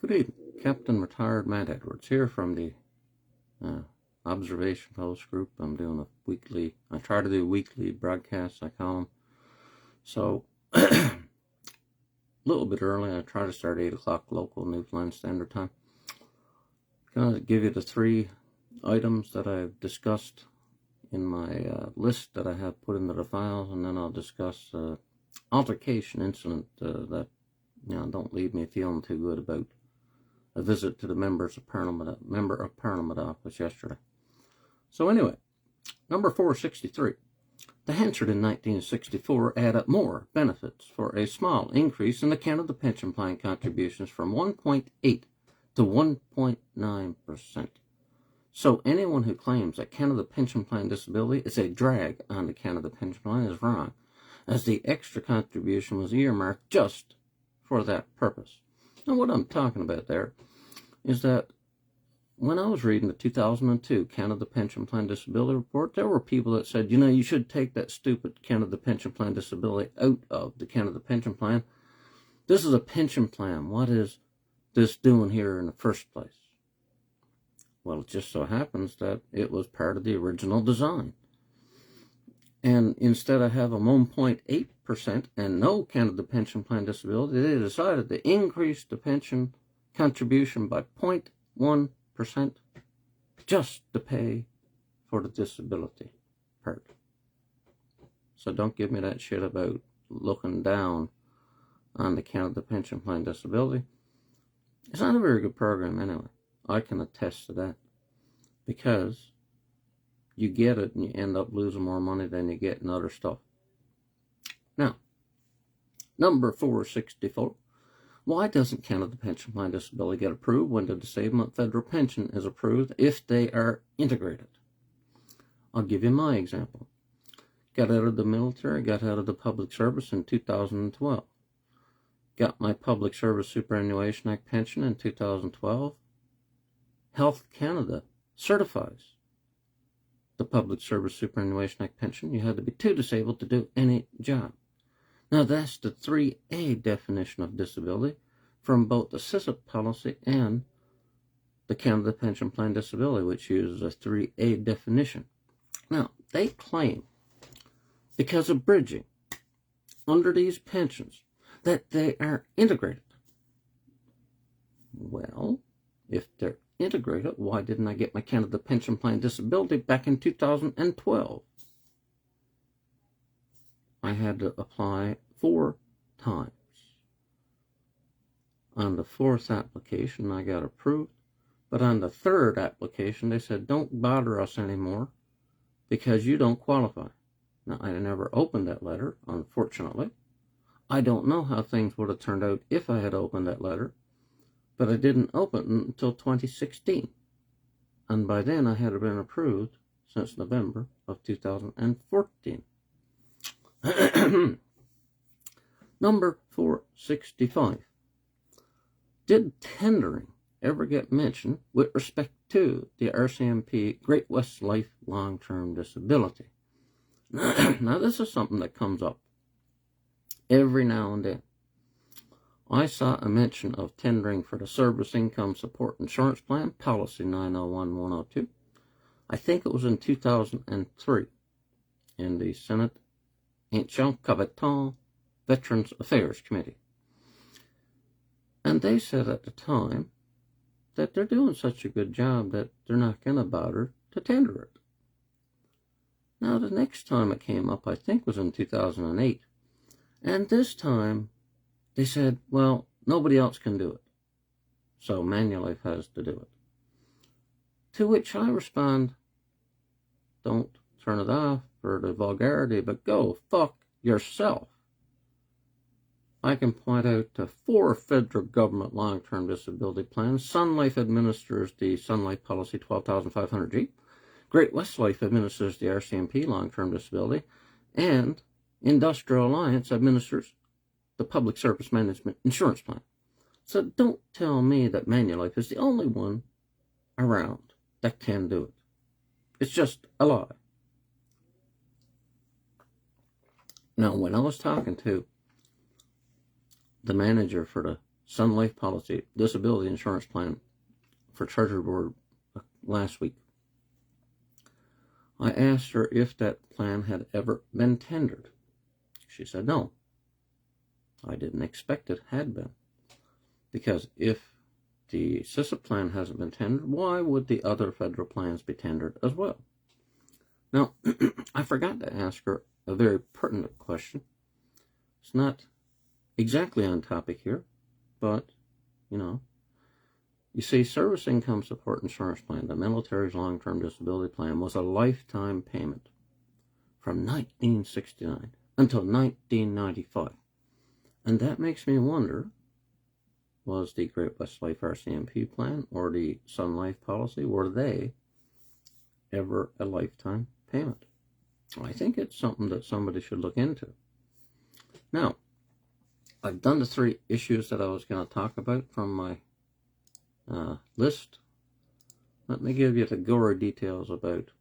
Good evening. Captain Retired Matt Edwards here from the Observation Post Group. I'm doing I try to do weekly broadcasts, I call them. So, a little bit early, I try to start 8 o'clock local Newfoundland Standard Time. I'm going to give you the 3 items that I've discussed in my list that I have put into the files, and then I'll discuss altercation incident that don't leave me feeling too good about a visit to the member of Parliament office yesterday. So anyway, number 463. The Hansard in 1964 added more benefits for a small increase in the Canada Pension Plan contributions from 1.8 to 1.9%. So anyone who claims that Canada Pension Plan disability is a drag on the Canada Pension Plan is wrong, as the extra contribution was earmarked just for that purpose. Now what I'm talking about there is that when I was reading the 2002 Canada Pension Plan Disability Report, there were people that said, you should take that stupid Canada Pension Plan Disability out of the Canada Pension Plan. This is a pension plan. What is this doing here in the first place? Well, it just so happens that it was part of the original design. And instead of having 1.8% and no Canada Pension Plan disability, they decided to increase the pension contribution by 0.1% just to pay for the disability part. So don't give me that shit about looking down on the Canada Pension Plan disability. It's not a very good program anyway. I can attest to that, because you get it and you end up losing more money than you get in other stuff. Now, number 464. Why doesn't Canada Pension Plan Disability get approved when the disablement federal pension is approved if they are integrated? I'll give you my example. Got out of the military, got out of the public service in 2012. Got my Public Service Superannuation Act pension in 2012. Health Canada certifies the Public Service Superannuation Act pension. You had to be too disabled to do any job. Now that's the 3A definition of disability from both the CPPD policy and the Canada Pension Plan Disability, which uses a 3A definition. Now, they claim, because of bridging under these pensions, that they are integrated. Well, if they're integrated, why didn't I get my Canada Pension Plan Disability back in 2012? I had to apply 4 times. On the 4th application, I got approved, but on the 3rd application, they said, don't bother us anymore because you don't qualify. Now, I never opened that letter, unfortunately. I don't know how things would have turned out if I had opened that letter, but I didn't open it until 2016. And by then, I had been approved since November of 2014. Number 465. Did tendering ever get mentioned with respect to the RCMP Great West Life Long-Term Disability? Now, this is something that comes up every now and then. I saw a mention of tendering for the Service Income Support Insurance Plan, Policy 901-102. I think it was in 2003 in the Senate Ancien Capitan Veterans Affairs Committee. And they said at the time that they're doing such a good job that they're not going to bother to tender it. Now, the next time it came up, I think, was in 2008. And this time, they said, well, nobody else can do it, so Manulife has to do it. To which I respond, don't turn it off for the vulgarity, but go fuck yourself. I can point out to 4 federal government long-term disability plans. Sun Life administers the Sun Life Policy 12,500G. Great West Life administers the RCMP long-term disability. And Industrial Alliance administers the Public Service Management Insurance Plan. So don't tell me that Manulife is the only one around that can do it. It's just a lie. Now, when I was talking to the manager for the Sun Life policy, disability insurance plan for Treasury Board last week. I asked her if that plan had ever been tendered. She said no. I didn't expect it had been. Because if the CPPD plan hasn't been tendered, why would the other federal plans be tendered as well? Now, I forgot to ask her a very pertinent question. It's not exactly on topic here, but, you see, Service Income Support Insurance Plan, the military's long-term disability plan, was a lifetime payment from 1969 until 1995. And that makes me wonder, was the Great West Life RCMP plan or the Sun Life policy, were they ever a lifetime payment? I think it's something that somebody should look into. Now, I've done the 3 issues that I was going to talk about from my list. Let me give you the gory details about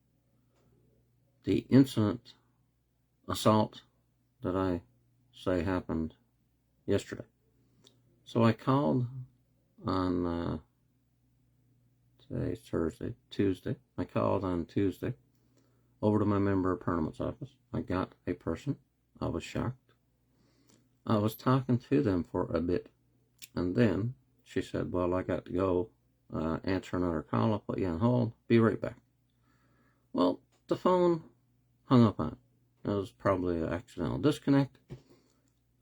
the incident assault that I say happened yesterday. So I called on today's Tuesday. I called on Tuesday over to my member of Parliament's office. I got a person. I was shocked. I was talking to them for a bit, and then she said, well, I got to go answer another call. I'll put you on hold. Be right back. Well, the phone hung up on it. It was probably an accidental disconnect. It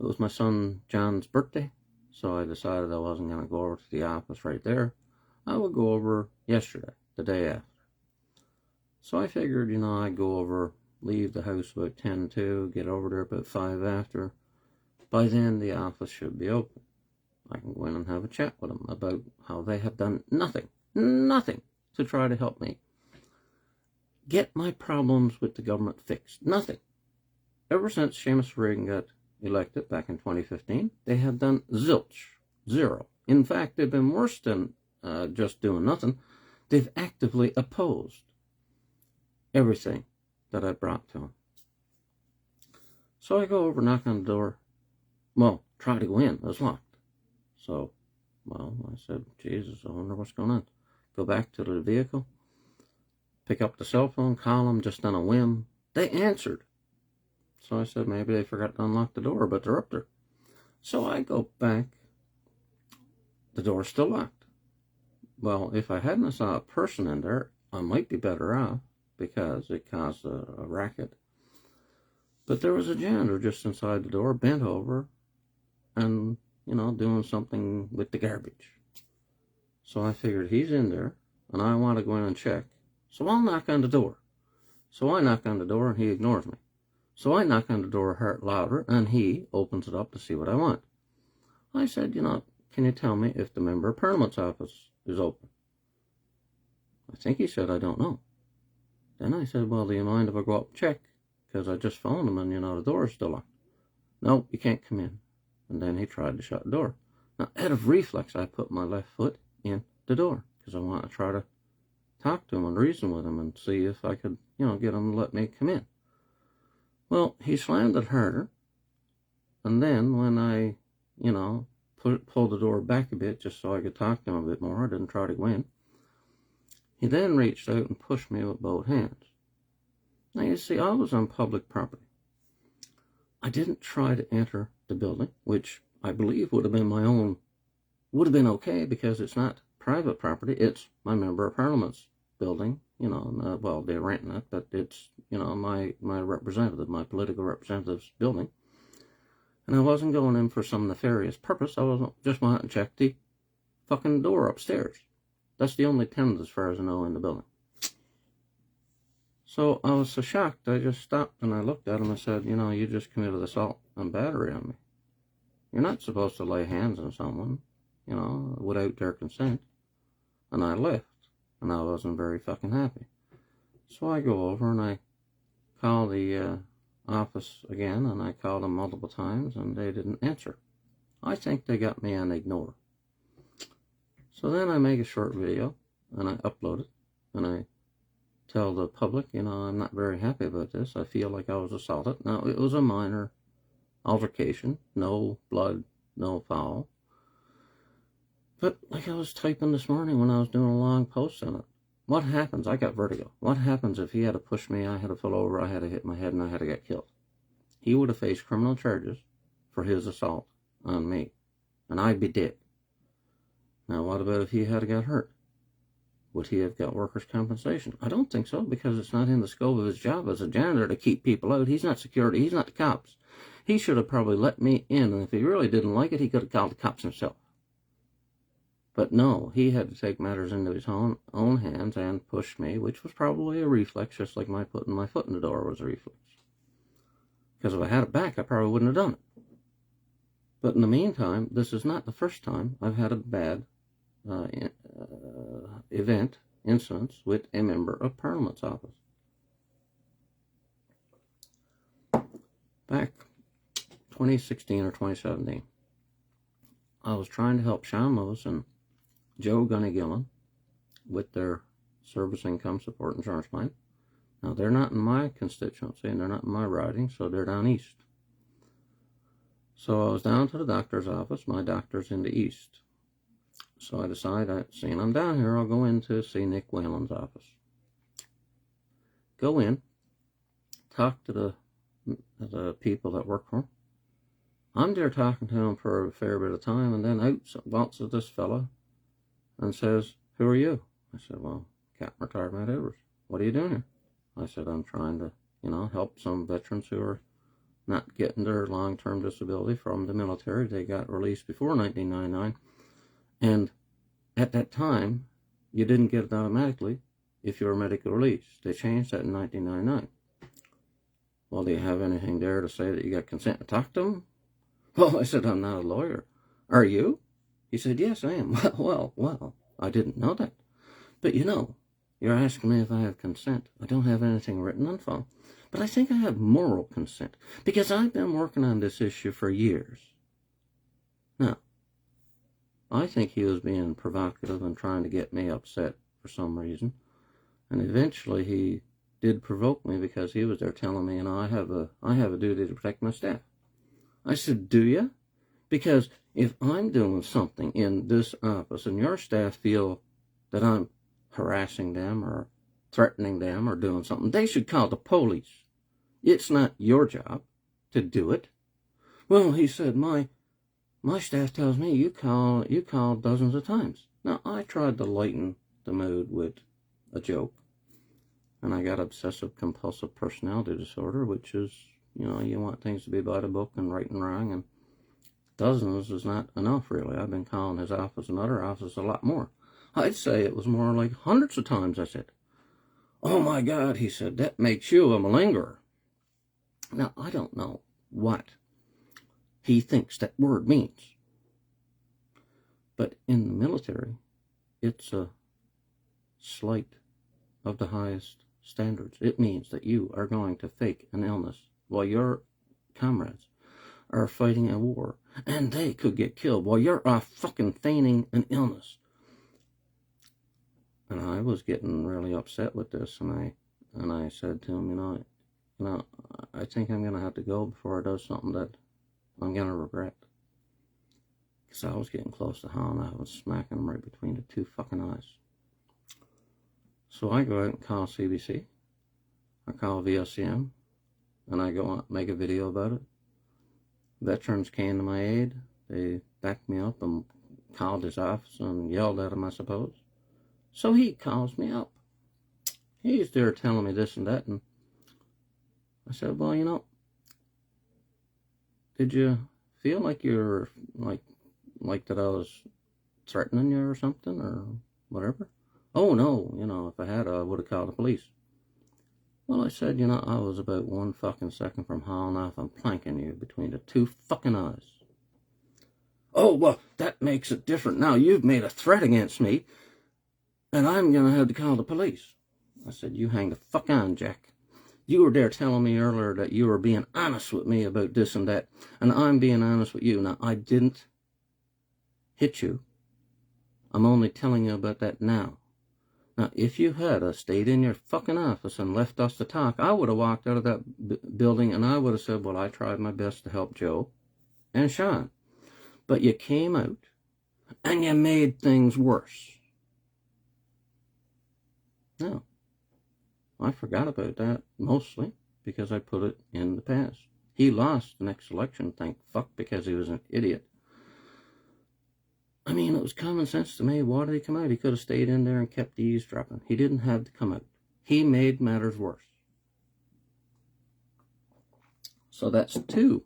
was my son John's birthday, so I decided I wasn't going to go over to the office right there. I would go over yesterday, the day after. So I figured, I'd go over, leave the house about 10:02, get over there about 5 after. By then, the office should be open. I can go in and have a chat with them about how they have done nothing to try to help me get my problems with the government fixed. Nothing. Ever since Seamus Reagan got elected back in 2015, they have done zilch. Zero. In fact, they've been worse than just doing nothing. They've actively opposed everything that I brought to them. So I go over, knock on the door. Well, try to go in. It was locked. So, I said, Jesus, I wonder what's going on. Go back to the vehicle, pick up the cell phone, call them just on a whim. They answered. So I said, maybe they forgot to unlock the door, but they're up there. So I go back. The door's still locked. Well, if I hadn't saw a person in there, I might be better off because it caused a racket. But there was a janitor just inside the door, bent over, and, doing something with the garbage. So I figured he's in there, and I want to go in and check. So I'll knock on the door. So I knock on the door, and he ignores me. So I knock on the door a heart louder, and he opens it up to see what I want. I said, can you tell me if the member of Parliament's office is open? I think he said, I don't know. Then I said, well, do you mind if I go up and check? Because I just phoned him, and, the door is still locked. No, you can't come in. And then he tried to shut the door. Now, out of reflex, I put my left foot in the door because I want to try to talk to him and reason with him and see if I could, get him to let me come in. Well, he slammed it harder. And then when I, pulled the door back a bit just so I could talk to him a bit more, I didn't try to go in. He then reached out and pushed me with both hands. Now, you see, I was on public property. I didn't try to enter the building, which I believe would have been okay because it's not private property. It's my member of Parliament's building, well, they're renting it, but it's, my representative, my political representative's building. And I wasn't going in for some nefarious purpose. I wasn't just wanting to check the fucking door upstairs. That's the only tenant, as far as I know, in the building. So I was so shocked, I just stopped and I looked at him and said, you just committed assault and battery on me. You're not supposed to lay hands on someone, without their consent. And I left, and I wasn't very fucking happy. So I go over and I call the office again, and I called them multiple times, and they didn't answer. I think they got me on ignore. So then I make a short video, and I upload it, and I tell the public, I'm not very happy about this. I feel like I was assaulted. Now, it was a minor altercation, no blood, no foul. But like I was typing this morning when I was doing a long post on it, what happens? I got vertigo. What happens if he had to push me, I had to fall over, I had to hit my head, and I had to get killed? He would have faced criminal charges for his assault on me, and I'd be dead. Now, what about if he had got hurt? Would he have got workers' compensation? I don't think so, because it's not in the scope of his job as a janitor to keep people out. He's not security. He's not the cops. He should have probably let me in, and if he really didn't like it, he could have called the cops himself. But no, he had to take matters into his own hands and push me, which was probably a reflex, just like my putting my foot in the door was a reflex. Because if I had it back, I probably wouldn't have done it. But in the meantime, this is not the first time I've had a bad incidents with a member of Parliament's office. Back 2016 or 2017, I was trying to help Sean Lewis and Joe Gunny-Gillen with their service income support insurance claim. Now, they're not in my constituency and they're not in my riding, so they're down east. So I was down to the doctor's office. My doctor's in the east. So I decided, seeing I'm down here, I'll go in to see Nick Whalen's office. Go in, talk to the people that work for him. I'm there talking to him for a fair bit of time, and then out waltzes this fella and says, "Who are you?" I said, "Well, Captain Retired Matt Edwards. What are you doing here?" I said, "I'm trying to, help some veterans who are not getting their long-term disability from the military. They got released before 1999. And at that time, you didn't get it automatically if you were medical released. They changed that in 1999. Well, do you have anything there to say that you got consent to talk to them?" Well, I said, "I'm not a lawyer." "Are you?" He said, "Yes, I am." Well, I didn't know that. But you're asking me if I have consent. I don't have anything written on file. But I think I have moral consent, because I've been working on this issue for years. Now, I think he was being provocative and trying to get me upset for some reason. And eventually he did provoke me, because he was there telling me, I have a duty to protect my staff. I said, "Do you?" Because if I'm doing something in this office and your staff feel that I'm harassing them or threatening them or doing something, they should call the police. It's not your job to do it. "Well," he said, my staff tells me you call dozens of times." Now, I tried to lighten the mood with a joke. And I got obsessive compulsive personality disorder, which is, you want things to be by the book and right and wrong, and dozens is not enough, really. I've been calling his office and other offices a lot more. I'd say it was more like hundreds of times. I said, "Oh my God," he said, "that makes you a malingerer." Now, I don't know what he thinks that word means. But in the military, it's a slight of the highest standards. It means that you are going to fake an illness while your comrades are fighting a war, and they could get killed while you're off fucking feigning an illness. And I was getting really upset with this, and I said to him, I think I'm going to have to go before I do something that I'm going to regret. Because I was getting close to home, and I was smacking him right between the two fucking eyes. So I go out and call CBC. I call VSCM, and I go on, make a video about it. Veterans came to my aid. They backed me up and called his office and yelled at him, I suppose. So he calls me up. He's there telling me this and that, and I said, "Well, did you feel like you're like that I was threatening you or something or whatever?" "Oh no, if I had, I would have called the police." Well, I said, I was about 1 fucking second from hauling off and planking you between the two fucking eyes. "Oh, well, that makes it different. Now you've made a threat against me, and I'm going to have to call the police." I said, "You hang the fuck on, Jack. You were there telling me earlier that you were being honest with me about this and that, and I'm being honest with you. Now, I didn't hit you. I'm only telling you about that now. Now, if you had stayed in your fucking office and left us to talk, I would have walked out of that building and I would have said, well, I tried my best to help Joe and Sean. But you came out and you made things worse. No, I forgot about that mostly because I put it in the past. He lost the next election, thank fuck, because he was an idiot. I mean, it was common sense to me. Why did he come out? He could have stayed in there and kept eavesdropping. He didn't have to come out. He made matters worse. So that's 2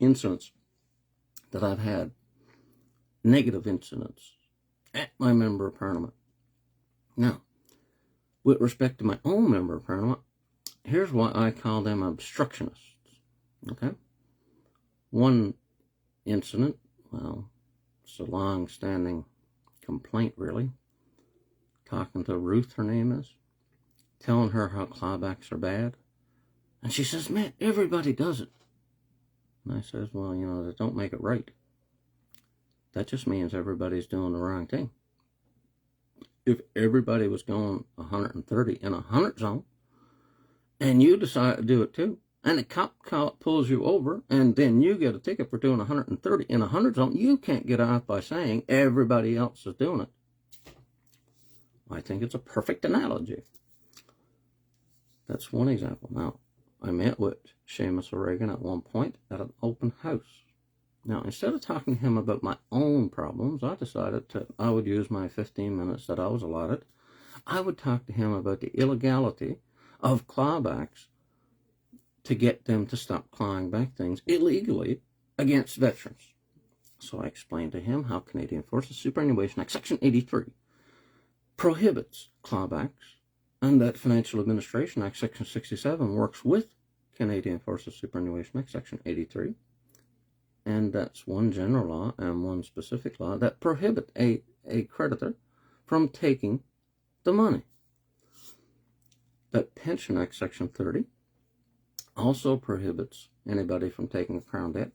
incidents that I've had, negative incidents, at my Member of Parliament. Now, with respect to my own Member of Parliament, here's why I call them obstructionists. Okay? One incident, well, it's a long-standing complaint, really. Talking to Ruth, her name is, telling her how clawbacks are bad. And she says, man, everybody does it. And I says, well, you know, that don't make it right. That just means everybody's doing the wrong thing. If everybody was going 130 in a 100 zone, and you decide to do it too, and the cop pulls you over, and then you get a ticket for doing 130 in a 100 zone, you can't get off by saying everybody else is doing it. I think it's a perfect analogy. That's one example. Now, I met with Seamus O'Regan at one point at an open house. Now, instead of talking to him about my own problems, I decided I would use my 15 minutes that I was allotted. I would talk to him about the illegality of clawbacks to get them to stop clawing back things illegally against veterans. So I explained to him how Canadian Forces Superannuation Act Section 83 prohibits clawbacks, and that Financial Administration Act Section 67 works with Canadian Forces Superannuation Act Section 83. And that's one general law and one specific law that prohibit a creditor from taking the money. That Pension Act Section 30 also prohibits anybody from taking a Crown debt.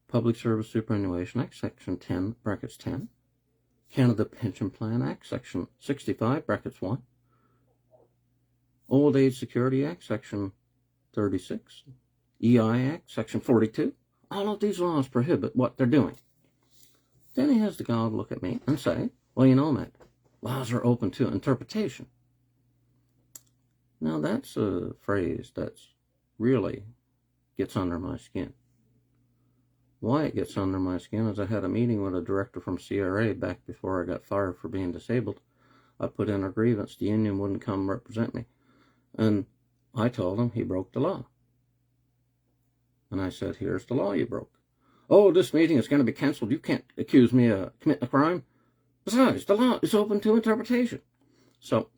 Public Service Superannuation Act Section 10, brackets 10. Canada Pension Plan Act Section 65, brackets 1. Old Age Security Act Section 36. EI Act Section 42. All of these laws prohibit what they're doing. Then he has the gall to look at me and say, well, you know, Matt, laws are open to interpretation. Now, that's a phrase that's really gets under my skin. Why it gets under my skin is I had a meeting with a director from CRA back before I got fired for being disabled. I put in a grievance. The union wouldn't come represent me. And I told him he broke the law. And I said, here's the law you broke. Oh, this meeting is going to be canceled. You can't accuse me of committing a crime. Besides, the law is open to interpretation. So,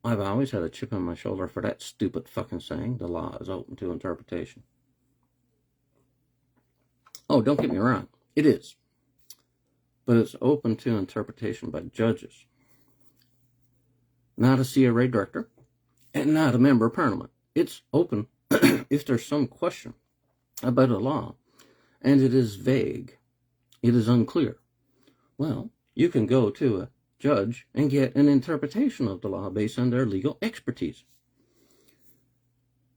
I've always had a chip on my shoulder for that stupid fucking saying, the law is open to interpretation. Oh, don't get me wrong. It is. But it's open to interpretation by judges. Not a CRA director, and not a member of parliament. It's open if there's some question about a law, and it is vague, it is unclear. Well, you can go to a judge and get an interpretation of the law based on their legal expertise.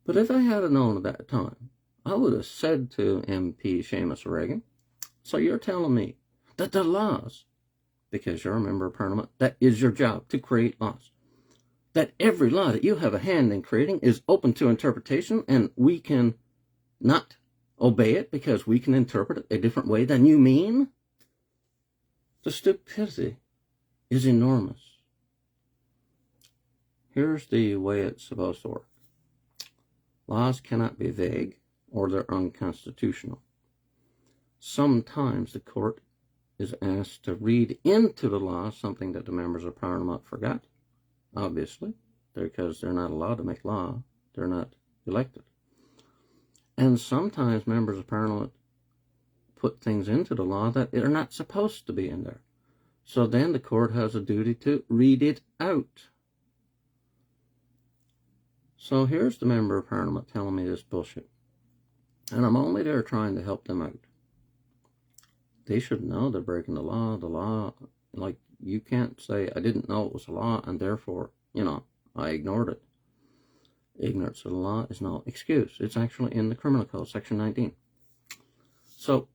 But if I had known at that time, I would have said to MP Seamus O'Regan, so you're telling me that the laws, because you're a member of parliament, that is your job, to create laws, that every law that you have a hand in creating is open to interpretation, and we can not obey it because we can interpret it a different way than you mean? The stupidity is enormous. Here's the way it's supposed to work. Laws cannot be vague or they're unconstitutional. Sometimes the court is asked to read into the law something that the members of parliament forgot, obviously, because they're not allowed to make law. They're not elected. And sometimes members of parliament put things into the law that are not supposed to be in there. So then the court has a duty to read it out. So here's the member of parliament telling me this bullshit. And I'm only there trying to help them out. They should know they're breaking the law. The law, like, you can't say, I didn't know it was a law, and therefore, I ignored it. Ignorance of the law is no excuse. It's actually in the Criminal Code, Section 19. So,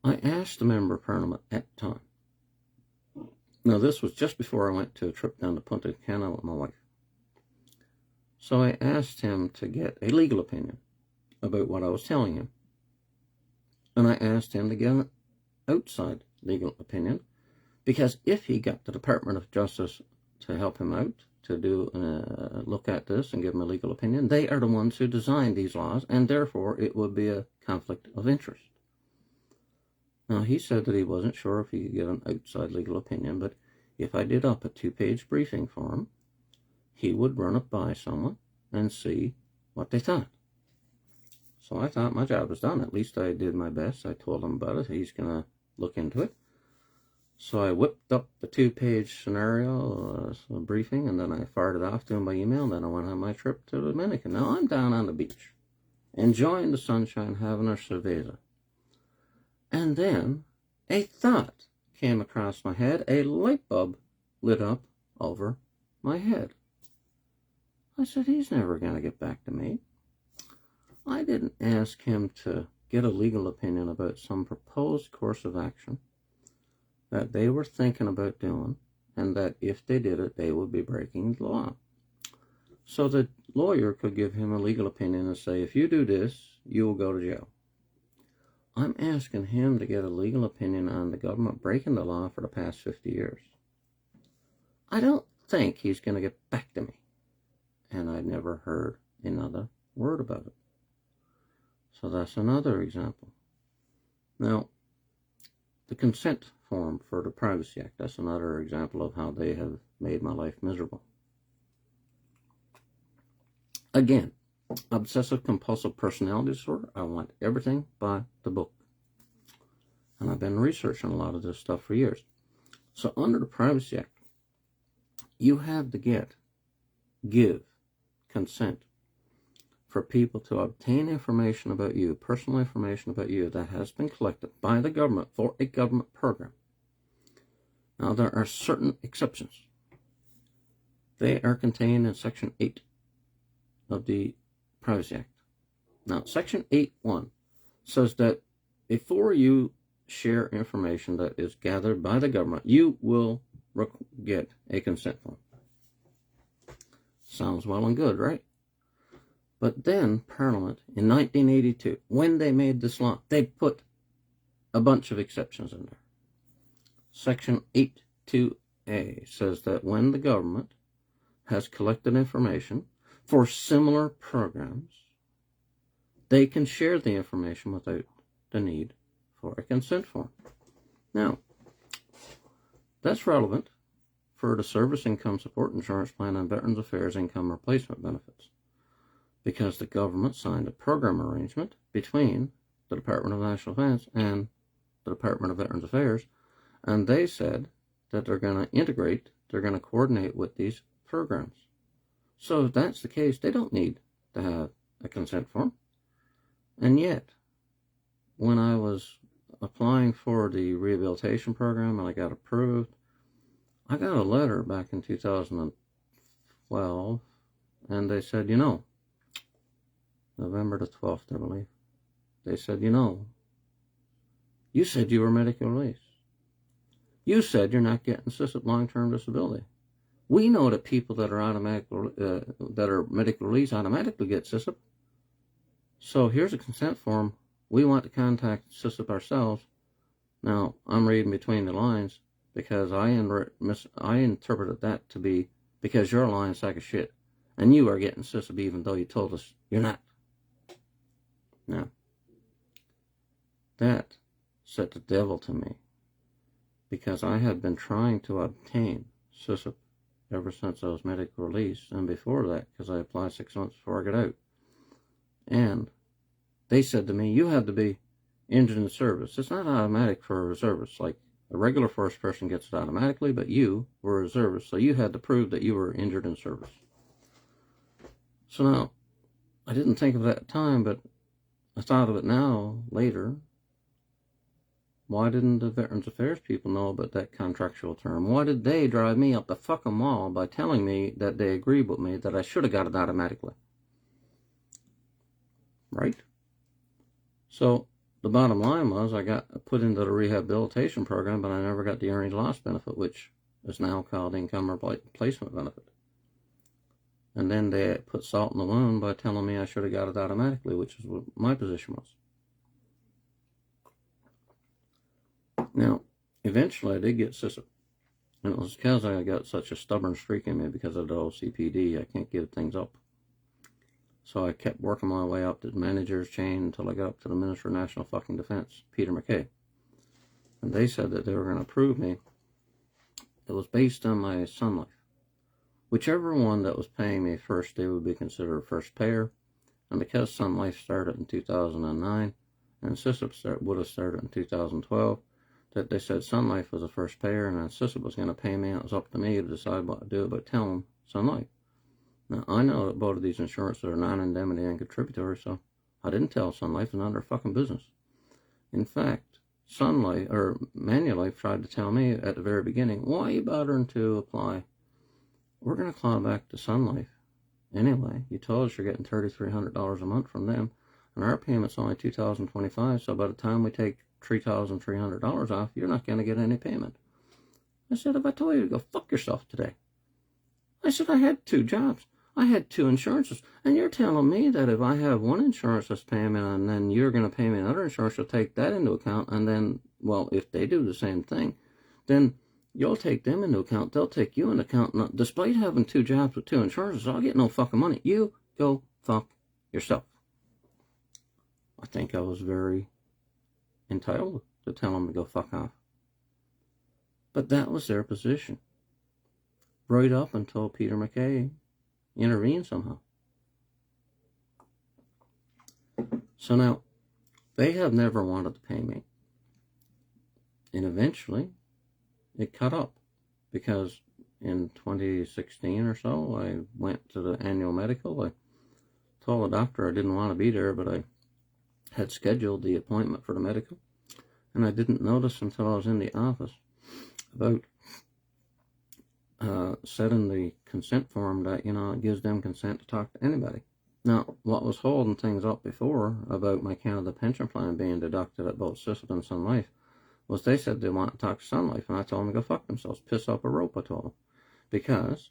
I asked the Member of Parliament at the time. Now, this was just before I went to a trip down to Punta Cana with my wife. So I asked him to get a legal opinion about what I was telling him. And I asked him to get an outside legal opinion, because if he got the Department of Justice to help him out, to do a look at this and give him a legal opinion, they are the ones who designed these laws, and therefore it would be a conflict of interest. Now, he said that he wasn't sure if he could get an outside legal opinion, but if I did up a 2-page briefing for him, he would run it by someone and see what they thought. So I thought my job was done. At least I did my best. I told him about it. He's going to look into it. So I whipped up the 2-page scenario briefing, and then I fired it off to him by email, and then I went on my trip to the Dominican. Now I'm down on the beach, enjoying the sunshine, having a cerveza. And then a thought came across my head. A light bulb lit up over my head. I said, he's never going to get back to me. I didn't ask him to get a legal opinion about some proposed course of action that they were thinking about doing, and that if they did it, they would be breaking the law. So the lawyer could give him a legal opinion and say, if you do this, you will go to jail. I'm asking him to get a legal opinion on the government breaking the law for the past 50 years. I don't think he's going to get back to me. And I never heard another word about it. So that's another example. Now, the consent form for the Privacy Act, that's another example of how they have made my life miserable. Again, obsessive compulsive personality disorder. I want everything by the book. And I've been researching a lot of this stuff for years. So under the Privacy Act, you have to give consent for people to obtain information about you, personal information about you that has been collected by the government for a government program. Now, there are certain exceptions. They are contained in Section 8 of the Privacy Act. Now, Section 8.1 says that before you share information that is gathered by the government, you will get a consent form. Sounds well and good, right? But then Parliament, in 1982, when they made this law, they put a bunch of exceptions in there. Section 8.2a says that when the government has collected information for similar programs, they can share the information without the need for a consent form. Now, that's relevant for the Service Income Support Insurance Plan and Veterans Affairs Income Replacement Benefits, because the government signed a program arrangement between the Department of National Defense and the Department of Veterans Affairs, and they said that they're going to integrate, they're going to coordinate with these programs. So if that's the case, they don't need to have a consent form. And yet, when I was applying for the rehabilitation program and I got approved, I got a letter back in 2012, and they said, you know, November the 12th, I believe, they said, you know, you said you were medically released. You said you're not getting assisted long-term disability. We know that people that are medically released automatically get SISIP. So here's a consent form. We want to contact SISIP ourselves. Now, I'm reading between the lines because I interpreted that to be because you're a lying sack of shit and you are getting SISIP even though you told us you're not. Now, that set the devil to me because I had been trying to obtain SISIP ever since I was medically released, and before that, because I applied 6 months before I got out. And they said to me, you have to be injured in service. It's not automatic for a reservist. Like a regular force person gets it automatically, but you were a reservist, so you had to prove that you were injured in service. So now, I didn't think of that at the time, but I thought of it now, later. Why didn't the Veterans Affairs people know about that contractual term? Why did they drive me up the fucking wall by telling me that they agreed with me that I should have got it automatically? Right? So, the bottom line was I got put into the rehabilitation program, but I never got the earnings loss benefit, which is now called income replacement benefit. And then they put salt in the wound by telling me I should have got it automatically, which is what my position was. Now, eventually I did get CPPD. And it was because I got such a stubborn streak in me because of the old CPD. I can't give things up. So I kept working my way up the manager's chain until I got up to the Minister of National fucking Defense, Peter MacKay. And they said that they were going to approve me. It was based on my Sun Life. Whichever one that was paying me first, they would be considered a first payer. And because Sun Life started in 2009, and CPPD would have started in 2012, that they said Sun Life was a first payer, and then CPPD was going to pay me, and it was up to me to decide what to do about telling Sun Life. Now, I know that both of these insurances are non-indemnity and contributory, so I didn't tell Sun Life. It's none of their fucking business. In fact, Sun Life, or Manulife, tried to tell me at the very beginning, why are you bothering to apply? We're going to claw back to Sun Life. Anyway, you told us you're getting $3,300 a month from them, and our payment's only $2,025, so by the time we take $3,300 off, you're not going to get any payment. I said, if I told you to go fuck yourself today. I said, I had 2 jobs. I had 2 insurances, and you're telling me that if I have one insurance that's paying me, and then you're going to pay me another insurance, you'll take that into account, and then, well, if they do the same thing, then you'll take them into account, they'll take you into account. Now, despite having 2 jobs with 2 insurances, I'll get no fucking money. You go fuck yourself. I think I was very entitled to tell them to go fuck off. But that was their position. Right up until Peter MacKay intervened somehow. So now, they have never wanted to pay me. And eventually, it cut up. Because in 2016 or so, I went to the annual medical. I told the doctor I didn't want to be there, but I had scheduled the appointment for the medical. And I didn't notice until I was in the office about setting the consent form that, it gives them consent to talk to anybody. Now, what was holding things up before about my Canada pension plan being deducted at both CPPD and Sun Life was they said they want to talk to Sun Life, and I told them to go fuck themselves. Piss up a rope, I told them. Because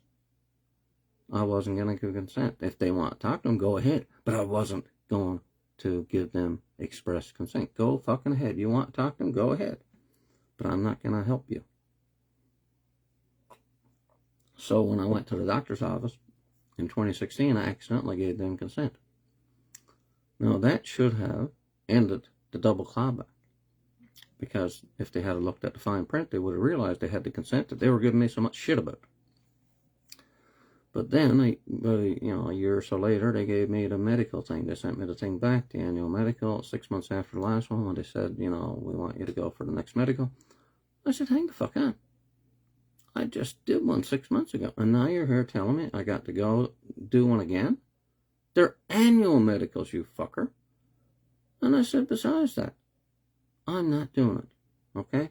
I wasn't going to give consent. If they want to talk to them, go ahead. But I wasn't going to give them express consent. Go fucking ahead. You want to talk to them, go ahead. But I'm not going to help you. So when I went to the doctor's office in 2016, I accidentally gave them consent. Now that should have ended the double clawback. Because if they had looked at the fine print, they would have realized they had the consent that they were giving me so much shit about. But then, a year or so later, they gave me the medical thing. They sent me the thing back, the annual medical, 6 months after the last one, when they said, we want you to go for the next medical. I said, hang the fuck on. I just did one 6 months ago, and now you're here telling me I got to go do one again? They're annual medicals, you fucker. And I said, besides that, I'm not doing it, okay?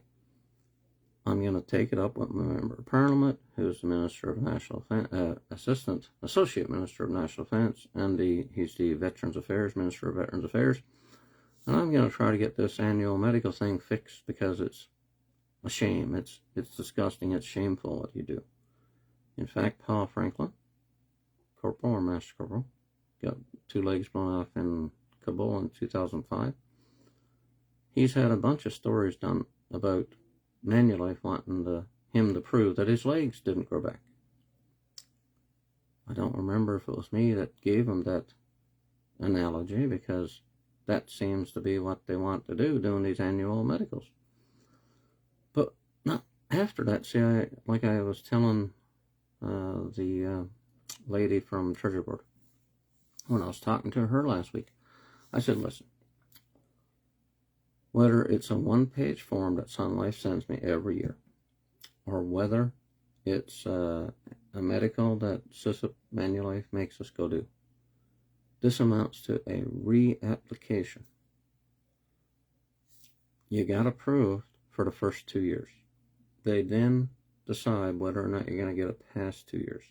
I'm going to take it up with my Member of Parliament, who's the Minister of National Associate Minister of National Defence, and he's the Veterans Affairs, Minister of Veterans Affairs. And I'm going to try to get this annual medical thing fixed because it's a shame. It's disgusting. It's shameful what you do. In fact, Paul Franklin, Corporal or Master Corporal, got 2 legs blown off in Kabul in 2005. He's had a bunch of stories done about Manulife wanting him to prove that his legs didn't grow back. I don't remember if it was me that gave him that analogy, because that seems to be what they want to do, doing these annual medicals. But not after that. See, like I was telling the lady from Treasury Board when I was talking to her last week, I said, listen, whether it's a 1-page form that Sun Life sends me every year, or whether it's a medical that CPPD Manulife makes us go do, this amounts to a reapplication. You got approved for the first 2 years. They then decide whether or not you're going to get it past 2 years.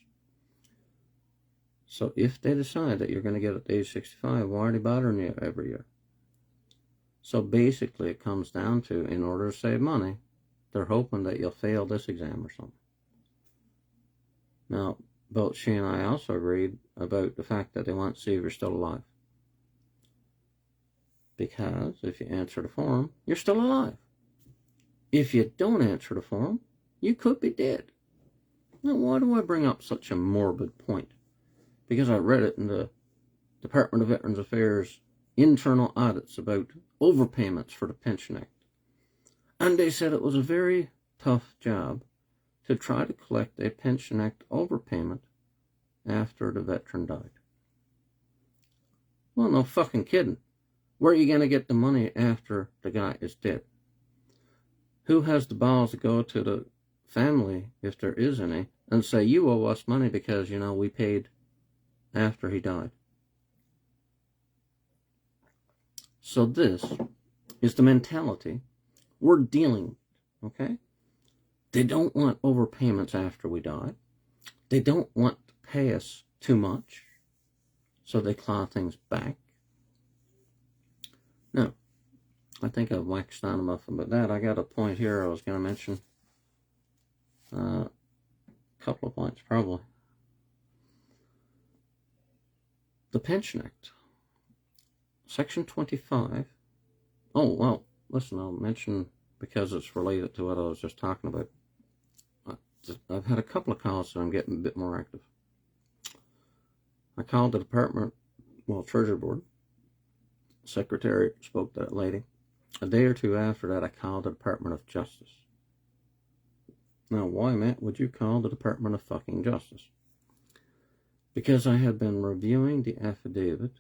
So if they decide that you're going to get it at age 65, why are they bothering you every year? So basically it comes down to, in order to save money, they're hoping that you'll fail this exam or something. Now, both she and I also agreed about the fact that they want to see if you're still alive. Because if you answer the form, you're still alive. If you don't answer the form, you could be dead. Now, why do I bring up such a morbid point? Because I read it in the Department of Veterans Affairs internal audits about overpayments for the Pension Act. And they said it was a very tough job to try to collect a Pension Act overpayment after the veteran died. Well, no fucking kidding. Where are you going to get the money after the guy is dead? Who has the balls to go to the family, if there is any, and say, you owe us money because, you know, we paid after he died? So this is the mentality we're dealing with, okay? They don't want overpayments after we die. They don't want to pay us too much, so they claw things back. Now, I think I've waxed on enough about that. I got a point here I was going to mention. A couple of points, probably. The Pension Act. Section 25. Oh, well, listen, I'll mention, because it's related to what I was just talking about. I've had a couple of calls, so I'm getting a bit more active. I called the department, well, Treasury Board. Secretary spoke to that lady. A day or two after that, I called the Department of Justice. Now, why, Matt, would you call the Department of fucking Justice? Because I had been reviewing the affidavits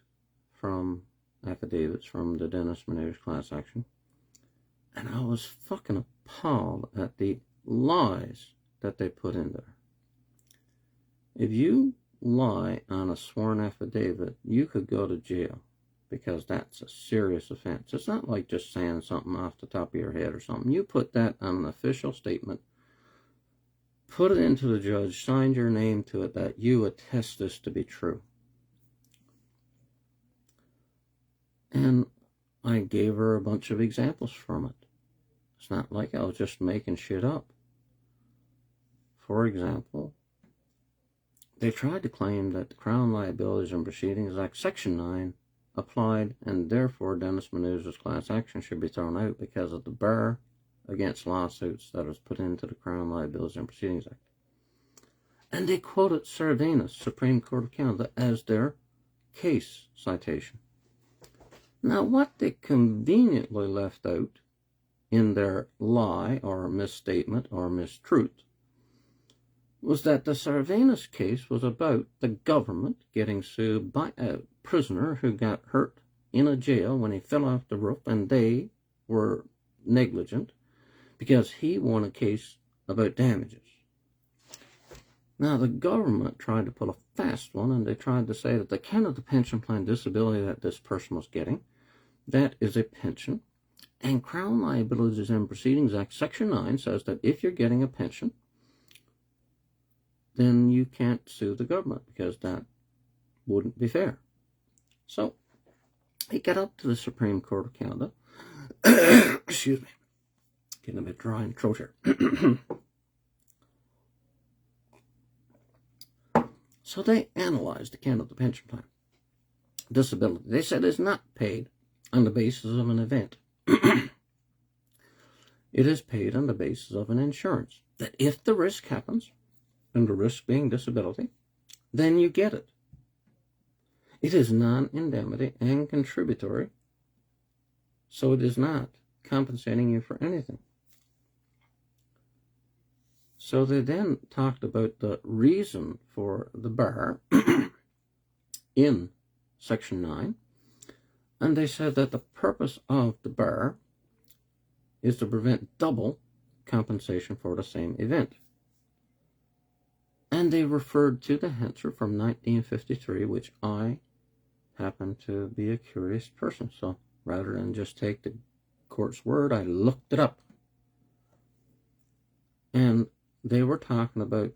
from the Dennis Manoos class action, and I was fucking appalled at the lies that they put in there. If you lie on a sworn affidavit, you could go to jail, because that's a serious offense. It's not like just saying something off the top of your head or something. You put that on an official statement, put it into the judge, signed your name to it, that you attest this to be true. And I gave her a bunch of examples from it. It's not like I was just making shit up. For example, they tried to claim that the Crown Liabilities and Proceedings Act Section 9 applied, and therefore Dennis Manoos' class action should be thrown out because of the bar against lawsuits that was put into the Crown Liabilities and Proceedings Act. And they quoted Sardinas, Supreme Court of Canada, as their case citation. Now, what they conveniently left out in their lie or misstatement or mistruth was that the Sardinas case was about the government getting sued by a prisoner who got hurt in a jail when he fell off the roof, and they were negligent because he won a case about damages. Now, the government tried to pull a fast one, and they tried to say that the Canada Pension Plan disability that this person was getting, that is a pension, and Crown Liabilities and Proceedings Act Section 9 says that if you're getting a pension, then you can't sue the government because that wouldn't be fair. So, it got up to the Supreme Court of Canada. Excuse me. Getting a bit dry in throat here. So they analyzed the Canada Pension Plan disability. They said it's not paid on the basis of an event. It is paid on the basis of an insurance. That if the risk happens, and the risk being disability, then you get it. It is non-indemnity and contributory, so it is not compensating you for anything. So they then talked about the reason for the bar in Section 9, and they said that the purpose of the bar is to prevent double compensation for the same event. And they referred to the Hansard from 1953, which I happen to be a curious person. So rather than just take the court's word, I looked it up. And they were talking about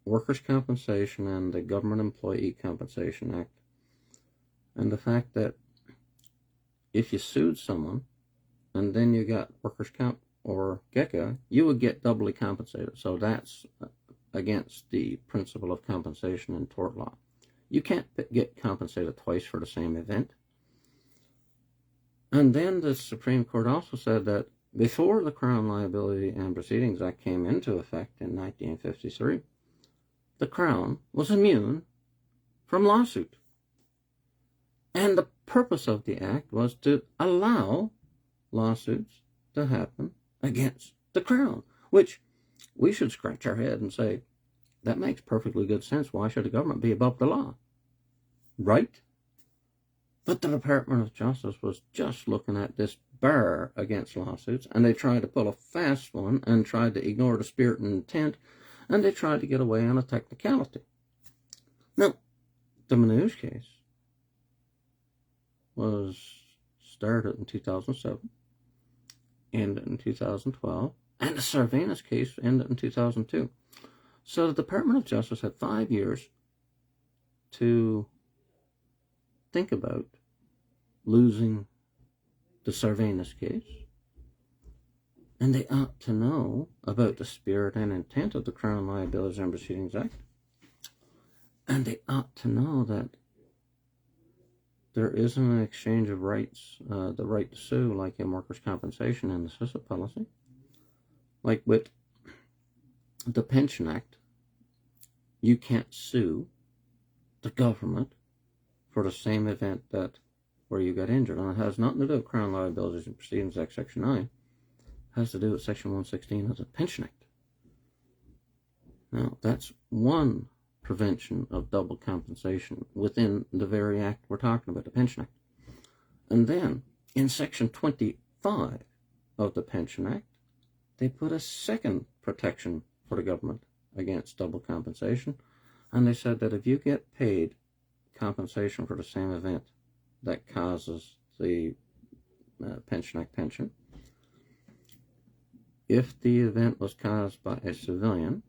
workers' compensation and the Government Employee Compensation Act, and the fact that if you sued someone and then you got workers' comp or GECA, you would get doubly compensated. So that's against the principle of compensation in tort law. You can't get compensated twice for the same event. And then the Supreme Court also said that before the Crown Liability and Proceedings Act came into effect in 1953, the Crown was immune from lawsuit. And the purpose of the act was to allow lawsuits to happen against the Crown, which we should scratch our head and say, that makes perfectly good sense. Why should the government be above the law? Right? But the Department of Justice was just looking at this bar against lawsuits, and they tried to pull a fast one and tried to ignore the spirit and intent, and they tried to get away on a technicality. Now, the Manouche case was started in 2007, ended in 2012, and the Sarvanis case ended in 2002. So the Department of Justice had 5 years to think about losing the Sarvanis case, and they ought to know about the spirit and intent of the Crown Liabilities and Proceedings Act, and they ought to know that there isn't an exchange of rights, the right to sue, like in workers' compensation and the CISA policy. Like with the Pension Act, you can't sue the government for the same event that where you got injured. And it has nothing to do with Crown Liabilities and Proceedings Act Section 9. It has to do with Section 116 of the Pension Act. Now, that's one prevention of double compensation within the very act we're talking about, the Pension Act. And then, in Section 25 of the Pension Act, they put a second protection for the government against double compensation, and they said that if you get paid compensation for the same event that causes the Pension Act pension, if the event was caused by a civilian,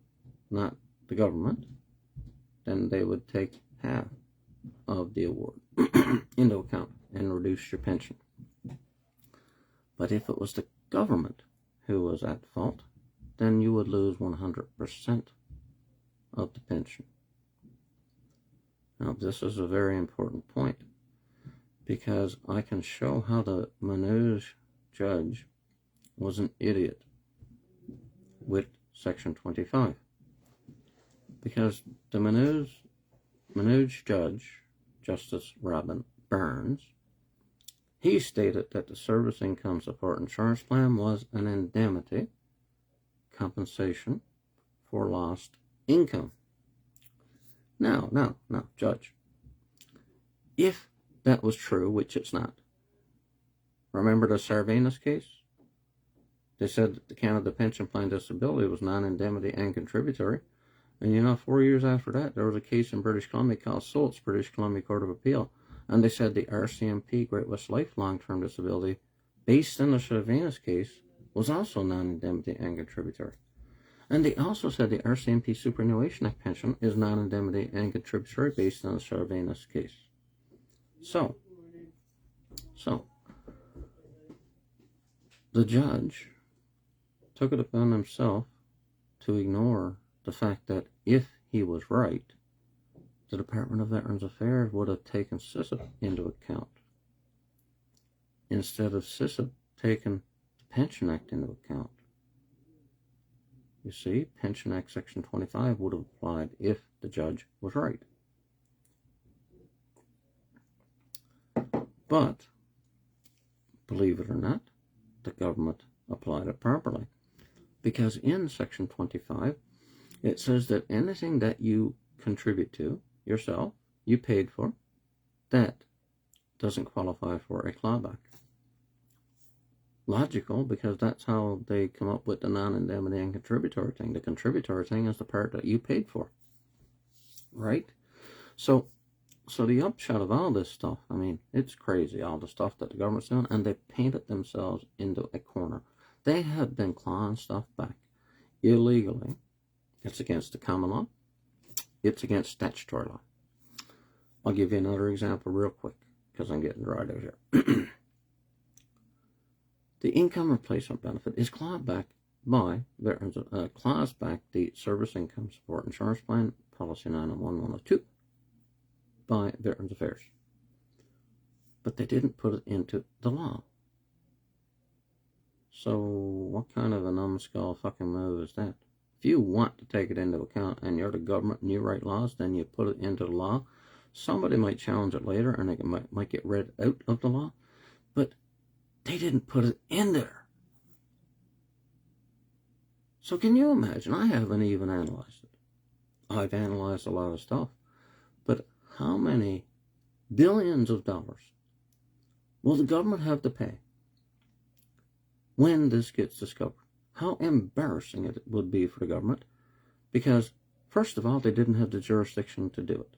not the government, then they would take half of the award into account and reduce your pension. But if it was the government who was at fault, then you would lose 100% of the pension. Now, this is a very important point, because I can show how the Manouche judge was an idiot with Section 25. Because the Manouche judge, Justice Robin Burns, he stated that the Service Income Support Insurance Plan was an indemnity compensation for lost income. Now, Judge, if that was true, which it's not, remember the Sarvanis case? They said that the Canada Pension Plan disability was non-indemnity and contributory. And 4 years after that, there was a case in British Columbia called Soult's British Columbia Court of Appeal. And they said the RCMP Great West Life Long-Term Disability, based on the Sarvanis case, was also non-indemnity and contributory. And they also said the RCMP Superannuation Act pension is non-indemnity and contributory based on the Sarvanis case. So, the judge took it upon himself to ignore the fact that if he was right, the Department of Veterans Affairs would have taken CISA into account, instead of CISA taking the Pension Act into account. You see, Pension Act Section 25 would have applied if the judge was right. But, believe it or not, the government applied it properly. Because in Section 25, it says that anything that you contribute to yourself, you paid for, that doesn't qualify for a clawback. Logical, because that's how they come up with the non-indemnity and contributory thing. The contributory thing is the part that you paid for, right? So the upshot of all this stuff, I mean, it's crazy, all the stuff that the government's doing, and they painted themselves into a corner. They have been clawing stuff back illegally. It's against the common law. It's against statutory law. I'll give you another example real quick, because I'm getting right out here. The income replacement benefit is clawed back by veterans, claws back the Service Income Support Insurance Plan, Policy 901-102, by Veterans Affairs. But they didn't put it into the law. So what kind of a numbskull fucking move is that? If you want to take it into account and you're the government and you write laws, then you put it into the law. Somebody might challenge it later and it might get read out of the law, but they didn't put it in there. So can you imagine? I haven't even analyzed it. I've analyzed a lot of stuff, but how many billions of dollars will the government have to pay when this gets discovered? How embarrassing it would be for the government, because first of all, they didn't have the jurisdiction to do it,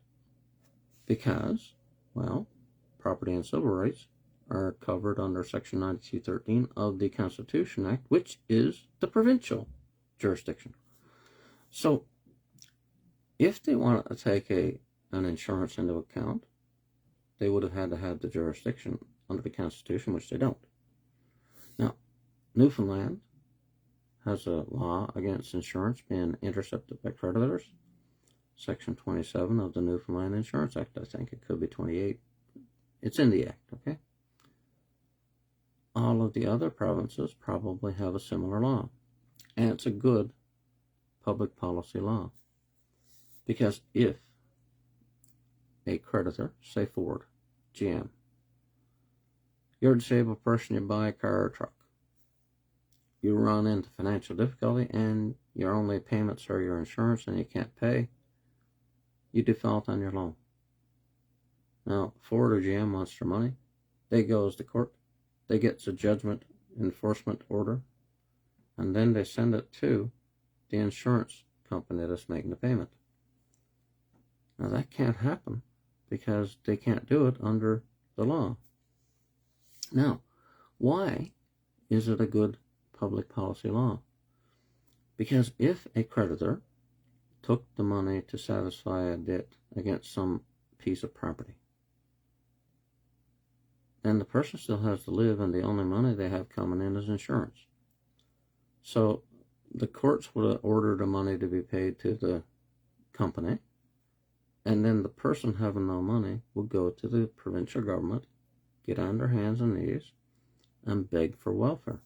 because, well, property and civil rights are covered under Section 9213 of the Constitution Act, which is the provincial jurisdiction. So if they wanted to take an insurance into account, they would have had to have the jurisdiction under the Constitution, which they don't. Now, Newfoundland has a law against insurance being intercepted by creditors. Section 27 of the Newfoundland Insurance Act. I think it could be 28. It's in the Act, okay? All of the other provinces probably have a similar law. And it's a good public policy law. Because if a creditor, say Ford, GM, you're a disabled person, you buy a car or truck, you run into financial difficulty and your only payments are your insurance and you can't pay, you default on your loan. Now, Ford or GM wants their money. They goes to court. They get a judgment enforcement order, and then they send it to the insurance company that's making the payment. Now, that can't happen because they can't do it under the law. Now, why is it a good public policy law? Because if a creditor took the money to satisfy a debt against some piece of property, then the person still has to live, and the only money they have coming in is insurance. So the courts would have ordered the money to be paid to the company, and then the person having no money would go to the provincial government, get on their hands and knees, and beg for welfare.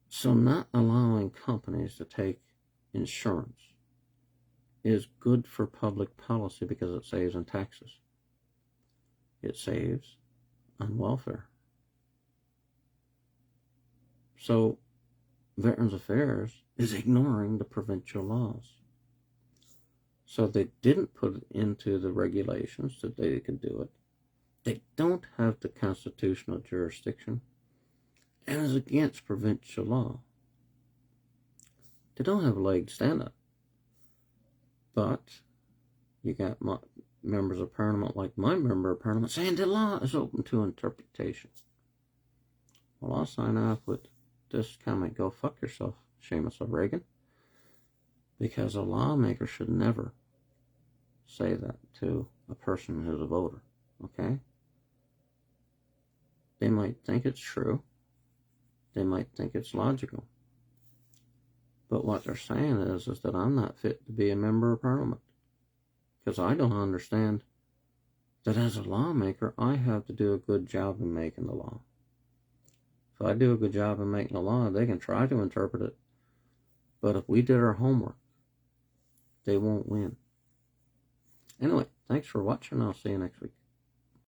So not allowing companies to take insurance is good for public policy because it saves on taxes. It saves on welfare. So Veterans Affairs is ignoring the provincial laws. So they didn't put it into the regulations that they could do it. They don't have the constitutional jurisdiction and is against provincial law. They don't have a leg to stand up. But you got members of Parliament, like my member of Parliament, saying the law is open to interpretation. Well, I'll sign off with this comment: go fuck yourself, Seamus O'Regan. Because a lawmaker should never say that to a person who's a voter, okay? They might think it's true. They might think it's logical. But what they're saying is that I'm not fit to be a member of Parliament. Because I don't understand that as a lawmaker, I have to do a good job in making the law. If I do a good job in making the law, they can try to interpret it. But if we did our homework, they won't win. Anyway, thanks for watching. I'll see you next week.